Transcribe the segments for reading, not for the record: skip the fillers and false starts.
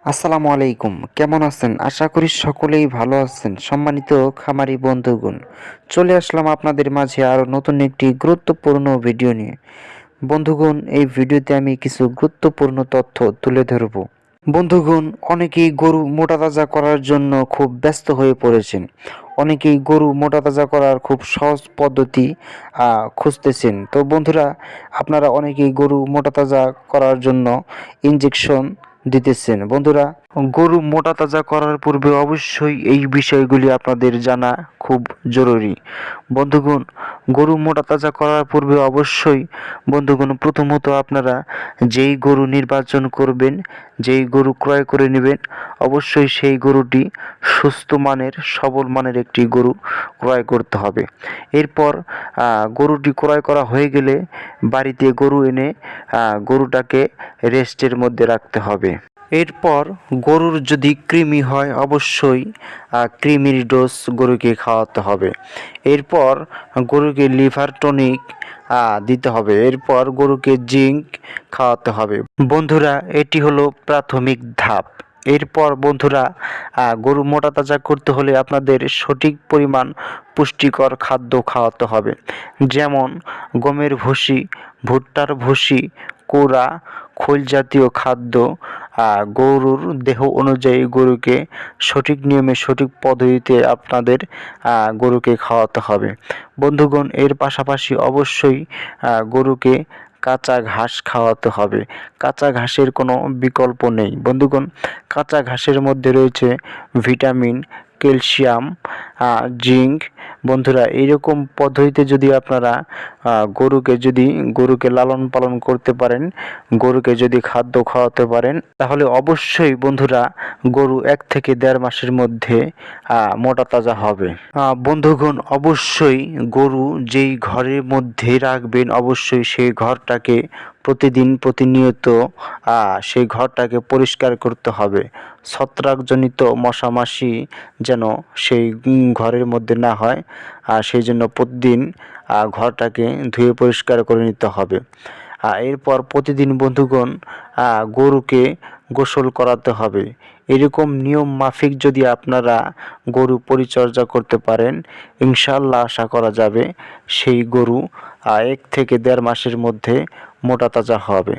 আসসালামু আলাইকুম, কেমন আছেন? আশা করি সকলেই ভালো আছেন। সম্মানিত খামারি বন্ধুগণ, চলে আসলাম আপনাদের মাঝে আরও নতুন একটি গুরুত্বপূর্ণ ভিডিও নিয়ে। বন্ধুগণ, এই ভিডিওতে আমি কিছু গুরুত্বপূর্ণ তথ্য তুলে ধরব। বন্ধুগণ, অনেকেই গরু মোটাতাজা করার জন্য খুব ব্যস্ত হয়ে পড়েছেন। অনেকেই গরু মোটাতাজা করার খুব সহজ পদ্ধতি খুঁজতেছেন। তো বন্ধুরা, আপনারা অনেকেই গরু মোটাতাজা করার জন্য ইনজেকশন দিতেছেন। বন্ধুরা, গরু মোটাতাজা করার পূর্বে অবশ্যই এই বিষয়গুলি আপনাদের জানা খুব জরুরি। বন্ধুগণ, গরু মোটাতাজা করার পূর্বে অবশ্যই বন্ধুগণ প্রথমত আপনারা যেই গরু নির্বাচন করবেন, যেই গরু ক্রয় করে নেবেন, অবশ্যই সেই গরুটি সুস্থ মানের সবল মানের একটি গরু ক্রয় করতে হবে। এরপর গরুটি ক্রয় করা হয়ে গেলে বাড়িতে গরু এনে গরুটাকে রেস্টের মধ্যে রাখতে হবে। এরপর গরুর যদি কৃমি হয় অবশ্যই কৃমির ডোজ গরুকে খাওয়াতে হবে। এরপর গরুকে লিভার টনিক দিতে হবে। এরপর গরুকে জিঙ্ক খাওয়াতে হবে। বন্ধুরা, এটি হলো প্রাথমিক ধাপ। এরপর বন্ধুরা, গরু মোটাতাজা করতে হলে আপনাদের সঠিক পরিমাণ পুষ্টিকর খাদ্য খাওয়াতে হবে। যেমন গমের ভুসি, ভুট্টার ভুসি, কোড়া, খোল জাতীয় খাদ্য গরুর দেহ অনুযায়ী গরুকে সঠিক নিয়মে সঠিক পদ্ধতিতে আপনাদের গরুকে খাওয়াতে হবে। বন্ধুগণ, এর পাশাপাশি অবশ্যই গরুকে কাঁচা ঘাস খাওয়াতে হবে। কাঁচা ঘাসের কোনো বিকল্প নেই। বন্ধুগণ, কাঁচা ঘাসের মধ্যে রয়েছে ভিটামিন, ক্যালসিয়াম, জিঙ্ক। বন্ধুরা, এইরকম পদ্ধতিতে যদি আপনারা গরুকে লালন পালন করতে পারেন, গরুকে যদি খাদ্য খাওয়াতে পারেন, তাহলে অবশ্যই বন্ধুরা গরু 1 থেকে 1.5 মাসের মধ্যে মোটাতাজা হবে। বন্ধুগণ, অবশ্যই গরু যেই ঘরের মধ্যে রাখবেন অবশ্যই সেই ঘরটাকে প্রতিনিয়ত সেই ঘরটাকে পরিষ্কার করতে হবে। ছত্রাকজনিত মশামাছি যেন সেই ঘরের মধ্যে না হয়, সেই জন্য প্রতিদিন ঘরটাকে ধুয়ে পরিষ্কার করে নিতে হবে। এরপর প্রতিদিন বন্ধুগণ গরুকে গোসল করাতে হবে। এরকম নিয়ম মাফিক যদি আপনারা গরু পরিচর্যা করতে পারেন, ইনশাআল্লাহ আশা করা যাবে সেই গরু 1 থেকে 1.5 মাসের মধ্যে মোটাতাজা হবে।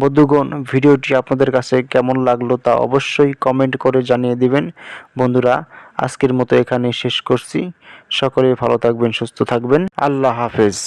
বন্ধুগণ, ভিডিওটি আপনাদের কাছে কেমন লাগলো তা অবশ্যই কমেন্ট করে জানিয়ে দিবেন। বন্ধুরা, আজকের মতো এখানে শেষ করছি। সকলে ভালো থাকবেন, সুস্থ থাকবেন। আল্লাহ হাফেজ।